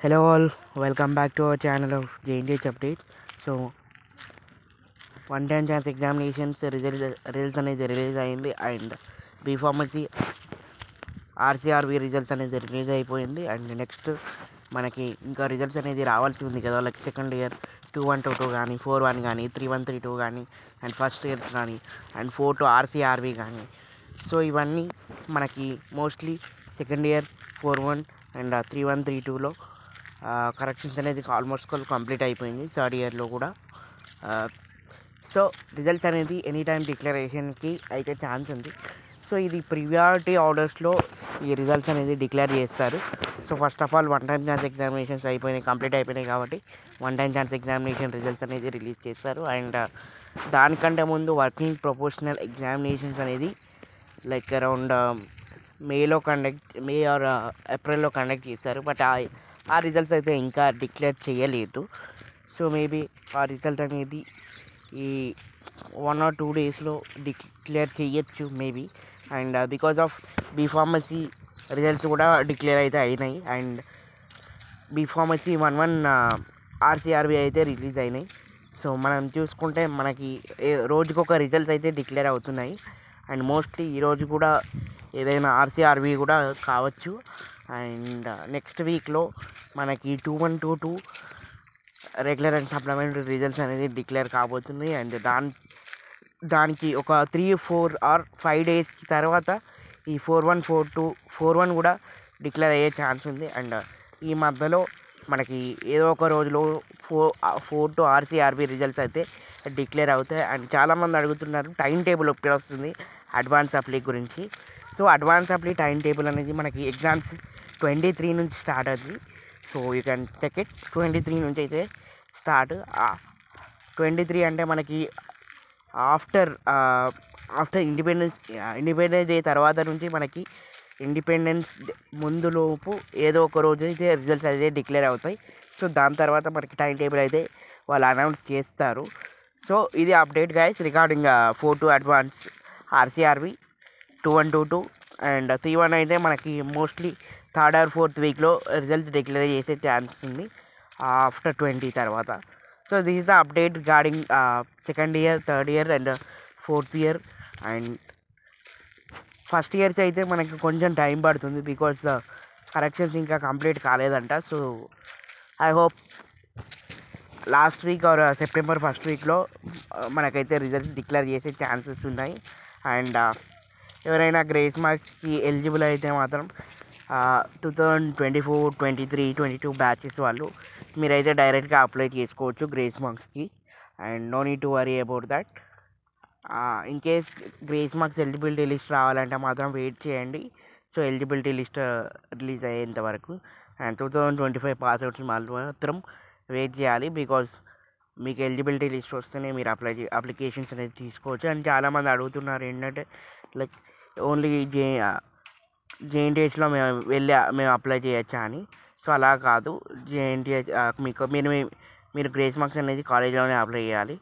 Hello all, welcome back to our channel of JNTH Updates. So, one time chance examinations results అనేది release అయింది and B pharmacy RCRV results అనేది release అయిపోయింది and next మనకి ఇంకా results అనేది రావాల్సి ఉంది కదా, లైక్ సెకండ్ ఇయర్ 2122 కానీ 41 కానీ 3132 కానీ అండ్ ఫస్ట్ ఇయర్స్ కానీ అండ్ 42 ఆర్సీఆర్వి కానీ. సో ఇవన్నీ మనకి మోస్ట్లీ సెకండ్ ఇయర్ 41 అండ్ 3132లో కరెక్షన్స్ అనేది ఆల్మోస్ట్ కంప్లీట్ అయిపోయింది. థర్డ్ ఇయర్లో కూడా సో రిజల్ట్స్ అనేది ఎనీ టైం డిక్లరేషన్కి అయితే ఛాన్స్ ఉంది. సో ఇది ప్రియారిటీ ఆర్డర్స్లో ఈ రిజల్ట్స్ అనేది డిక్లేర్ చేస్తారు. So first of all one time chance examinations complete అయిపోయినాయి కాబట్టి one time chance examination results అనేది రిలీజ్ చేస్తారు. అండ్ దానికంటే ముందు వర్కింగ్ ప్రొఫెషనల్ ఎగ్జామినేషన్స్ అనేది లైక్ అరౌండ్ మే ఆర్ ఏప్రిల్లో కండక్ట్ చేస్తారు. బట్ ఆ రిజల్ట్స్ అయితే ఇంకా డిక్లేర్ చేయలేదు. సో మేబీ ఆ రిజల్ట్ అనేది ఈ 1 or 2 డేస్లో డిక్లేర్ చేయొచ్చు maybe. And because of B pharmacy results కూడా డిక్లేర్ అయితే అయినాయి అండ్ బీ ఫార్మసీ 1-1 ఆర్సీఆర్బీ అయితే రిలీజ్ అయినాయి. సో మనం చూసుకుంటే మనకి రోజుకొక రిజల్ట్స్ అయితే డిక్లేర్ అవుతున్నాయి అండ్ మోస్ట్లీ ఈరోజు కూడా ఏదైనా ఆర్సీఆర్బీ కూడా కావచ్చు. అండ్ నెక్స్ట్ వీక్లో మనకి 2122 రెగ్యులర్ అండ్ సప్లిమెంటరీ రిజల్ట్స్ అనేది డిక్లేర్ కాబోతుంది. అండ్ దానికి ఒక 3-4 or 5 days తర్వాత ఈ 41 42 41 కూడా డిక్లేర్ అయ్యే ఛాన్స్ ఉంది. అండ్ ఈ మధ్యలో మనకి ఏదో ఒక రోజులో 4 ఆర్సీఆర్బీ రిజల్ట్స్ అయితే డిక్లేర్ అవుతాయి. అండ్ చాలామంది అడుగుతున్నారు టైం టేబుల్ ఎప్పుడు వస్తుంది అడ్వాన్స్ అప్లై గురించి. So advance apply time table అనేది మనకి ఎగ్జామ్స్ 23 నుంచి స్టార్ట్ అవుతుంది. So you can check it. 23 నుంచి అయితే స్టార్ట్. 23 అంటే మనకి ఆఫ్టర్ ఇండిపెండెన్స్ డే తర్వాత నుంచి మనకి ఇండిపెండెన్స్ ముందులోపు ఏదో ఒక రోజు అయితే రిజల్ట్స్ అయితే డిక్లేర్ అవుతాయి. సో దాని తర్వాత మనకి టైం టేబుల్ అయితే వాళ్ళు అనౌన్స్ చేస్తారు. సో ఇది update guys regarding 42 advance RCRB 2122 and 31 అయితే మనకి మోస్ట్లీ థర్డ్ ఆర్ ఫోర్త్ వీక్లో రిజల్ట్స్ డిక్లేర్ చేసే ఛాన్స్ ఉంది ఆఫ్టర్ 20 తర్వాత. So this is the update regarding second year, third year and fourth year. And first years అయితే మనకి కొంచెం టైం పడుతుంది బికాస్ కరెక్షన్స్ ఇంకా కంప్లీట్ కాలేదంట. So I hope last week or September first వీక్లో మనకైతే రిజల్ట్స్ డిక్లేర్ చేసే ఛాన్సెస్ ఉన్నాయి. అండ్ ఎవరైనా గ్రేస్ మార్క్స్కి ఎలిజిబుల్ అయితే మాత్రం 2024, 23, 22 బ్యాచెస్ వాళ్ళు మీరైతే డైరెక్ట్గా అప్లై చేసుకోవచ్చు గ్రేస్ మార్క్స్కి. And no need to worry about that. In case grace marks eligibility list రావాలంటే మాత్రం వెయిట్ చేయండి. సో ఎలిజిబిలిటీ లిస్ట్ రిలీజ్ అయ్యేంత వరకు అండ్ 2025 పాస్అవుట్స్ మాత్రం వెయిట్ చేయాలి. బికాజ్ మీకు ఎలిజిబిలిటీ లిస్ట్ వస్తేనే మీరు అప్లికేషన్స్ అనేది తీసుకోవచ్చు. అండ్ చాలామంది అడుగుతున్నారు ఏంటంటే లైక్ ఓన్లీ జేఎన్టీహెచ్లో మేము అప్లై చేయొచ్చా అని. సో అలా కాదు. జేఎన్టీహెచ్ మీరు గ్రేస్ మార్క్స్ అనేది కాలేజీలోనే అప్లై చేయాలి.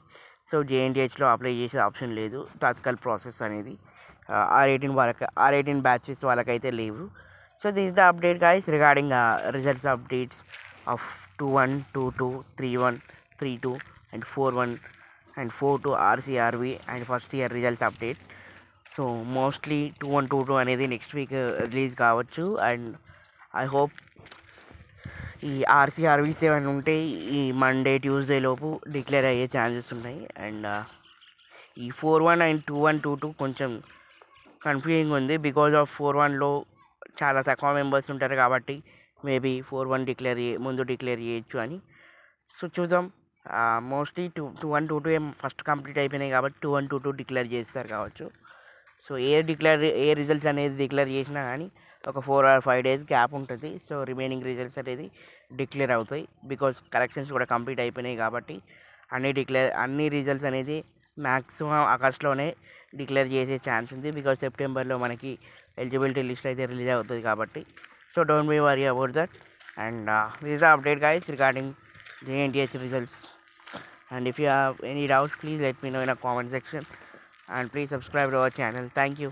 సో జేఎన్టీహెచ్లో అప్లై చేసే ఆప్షన్ లేదు. తాత్కాల్ ప్రాసెస్ అనేది R18 బ్యాచెస్ వాళ్ళకైతే లేవు. So this is the update guys regarding results updates of 21, 22, 31, 32 and 41 and 42 RCRV and first year results update. So mostly 2122 అనేది నెక్స్ట్ వీక్ రిలీజ్ కావచ్చు. అండ్ ఐ హోప్ ఈ RCRV 7 ఉంటే ఈ Monday Tuesday లోపు declare అయ్యే chances ఉన్నాయి. And ఈ 41 and 2122 కొంచెం కన్ఫ్యూజింగ్ ఉంది బికాజ్ ఆఫ్ 41లో చాలా తక్కువ మెంబర్స్ ఉంటారు కాబట్టి మేబీ 41 ముందు డిక్లేర్ చేయొచ్చు అని. సో చూద్దాం. మోస్ట్లీ 2122 ఫస్ట్ కంప్లీట్ అయిపోయినాయి కాబట్టి 2122 డిక్లేర్ చేస్తారు కావచ్చు. సో ఏ రిజల్ట్స్ అనేది డిక్లేర్ చేసినా కానీ ఒక 4 or 5 days గ్యాప్ ఉంటుంది. సో రిమైనింగ్ రిజల్ట్స్ అనేది డిక్లేర్ అవుతాయి బికాజ్ కరెక్షన్స్ కూడా కంప్లీట్ అయిపోయినాయి కాబట్టి అన్ని రిజల్ట్స్ అనేది మ్యాక్సిమం ఆగస్ట్లోనే డిక్లేర్ చేసే ఛాన్స్ ఉంది. బికాజ్ సెప్టెంబర్లో మనకి ఎలిజిబిలిటీ లిస్ట్ అయితే రిలీజ్ అవుతుంది కాబట్టి. So don't be worry about that. And this is the update guys regarding JNTH results. And if you have any doubts, please let me know in a comment section. And please subscribe to our channel. Thank you.